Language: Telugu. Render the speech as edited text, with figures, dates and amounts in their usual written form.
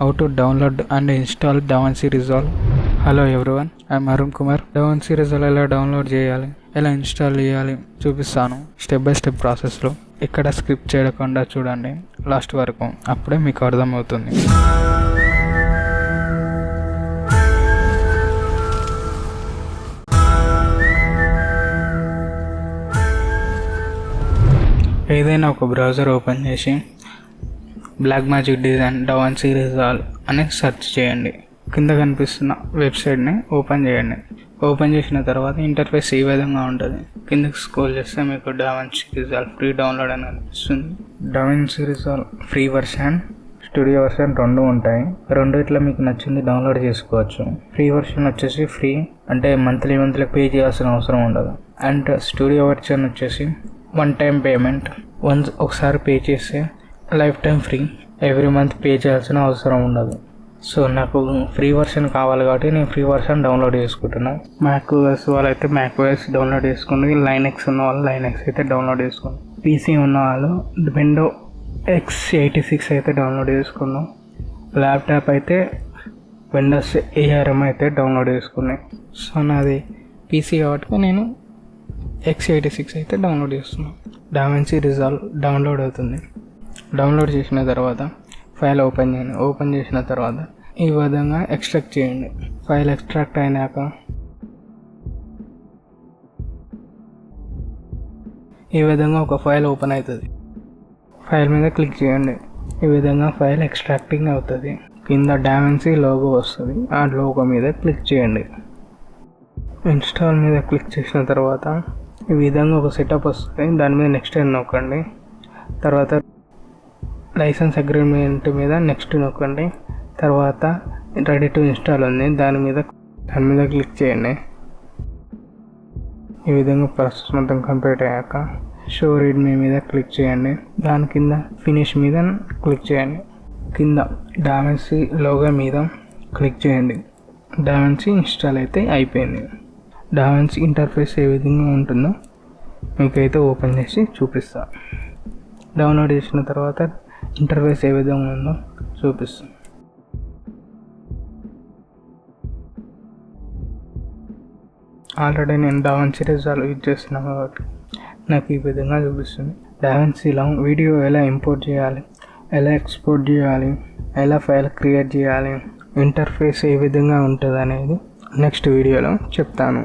how to download and install DaVinci Resolve. Hello everyone, I'm Arun Kumar. DaVinci Resolve ఎలా డౌన్లోడ్ చేయాలి, ఎలా ఇన్స్టాల్ చేయాలి చూపిస్తాను స్టెప్ బై స్టెప్ ప్రాసెస్లో. ఇక్కడ స్క్రిప్ట్ చేయకుండా చూడండి లాస్ట్ వరకు, అప్పుడే మీకు అర్థమవుతుంది. ఏదైనా ఒక బ్రౌజర్ ఓపెన్ చేసి బ్లాక్మ్యాజిక్ డిజైన్ DaVinci Resolve అని సెర్చ్ చేయండి. కింద కనిపిస్తున్న వెబ్సైట్ని ఓపెన్ చేయండి. ఓపెన్ చేసిన తర్వాత ఇంటర్ఫేస్ ఈ విధంగా ఉంటుంది. కిందకి స్క్రోల్ చేస్తే మీకు DaVinci Resolve ఫ్రీ డౌన్లోడ్ అని కనిపిస్తుంది. DaVinci Resolve free version, studio version రెండు ఉంటాయి. రెండిట్లో మీకు నచ్చింది డౌన్లోడ్ చేసుకోవచ్చు. ఫ్రీ వర్షన్ వచ్చేసి ఫ్రీ, అంటే మంత్లీ పే చేయాల్సిన అవసరం ఉండదు. అండ్ స్టూడియో వర్షన్ వచ్చేసి వన్ టైం పేమెంట్, ఒకసారి పే చేస్తే life time free, every month pay చేయాల్సిన అవసరం ఉండదు. సో నాకు ఫ్రీ వర్షన్ కావాలి కాబట్టి నేను ఫ్రీ వర్షన్ డౌన్లోడ్ చేసుకుంటున్నాను. మ్యాక్ఓఎస్ వాళ్ళైతే మ్యాక్ఓఎస్ డౌన్లోడ్ చేసుకోండి, లైనెక్స్ ఉన్న వాళ్ళు లైనెక్స్ అయితే డౌన్లోడ్ చేసుకోండి, పీసీ ఉన్న వాళ్ళు విండో x86 అయితే డౌన్లోడ్ చేసుకున్నాం, ల్యాప్టాప్ అయితే విండోస్ ARM అయితే డౌన్లోడ్ చేసుకున్నాయి. సో నాది పీసీ కాబట్టి నేను x86 అయితే డౌన్లోడ్ చేస్తున్నాను. DaVinci Resolve డౌన్లోడ్ అవుతుంది. డౌన్లోడ్ చేసిన తర్వాత ఫైల్ ఓపెన్ చేయండి. ఓపెన్ చేసిన తర్వాత ఈ విధంగా ఎక్స్ట్రాక్ట్ చేయండి. ఫైల్ ఎక్స్ట్రాక్ట్ అయినాక ఈ విధంగా ఒక ఫైల్ ఓపెన్ అవుతుంది. ఫైల్ మీద క్లిక్ చేయండి. ఈ విధంగా ఫైల్ ఎక్స్ట్రాక్టింగ్ అవుతుంది. కింద DaVinci లోగో వస్తుంది, ఆ లోగో మీద క్లిక్ చేయండి. ఇన్స్టాల్ మీద క్లిక్ చేసిన తర్వాత ఈ విధంగా ఒక సెటప్ వస్తుంది. దాని మీద నెక్స్ట్ అని నొక్కండి. తర్వాత లైసెన్స్ అగ్రిమెంట్ మీద నెక్స్ట్ నొక్కండి. తర్వాత రెడీ టు ఇన్స్టాల్ ఉంది, దాని మీద క్లిక్ చేయండి. ఈ విధంగా ప్రాసెస్ మొత్తం కంప్లీట్ అయ్యాక షో రీడ్మీ మీద క్లిక్ చేయండి. దాని కింద ఫినిష్ మీద క్లిక్ చేయండి. కింద DaVinci లోగో మీద క్లిక్ చేయండి. DaVinci ఇన్స్టాల్ అయితే అయిపోయింది. DaVinci ఇంటర్ఫేస్ ఏ విధంగా ఉంటుందో మీకైతే ఓపెన్ చేసి చూపిస్తా. డౌన్లోడ్ చేసిన తర్వాత ఇంటర్ఫేస్ ఏ విధంగా ఉందో చూపిస్తాను. ఆల్రెడీ నేను DaVinci Resolve యూజ్ చేస్తున్నాను కాబట్టి నాకు ఈ విధంగా చూపిస్తుంది. DaVinciలో వీడియో ఎలా ఇంపోర్ట్ చేయాలి, ఎలా ఎక్స్పోర్ట్ చేయాలి, ఎలా ఫైల్ క్రియేట్ చేయాలి, ఇంటర్ఫేస్ ఏ విధంగా ఉంటుంది అనేది నెక్స్ట్ వీడియోలో చెప్తాను.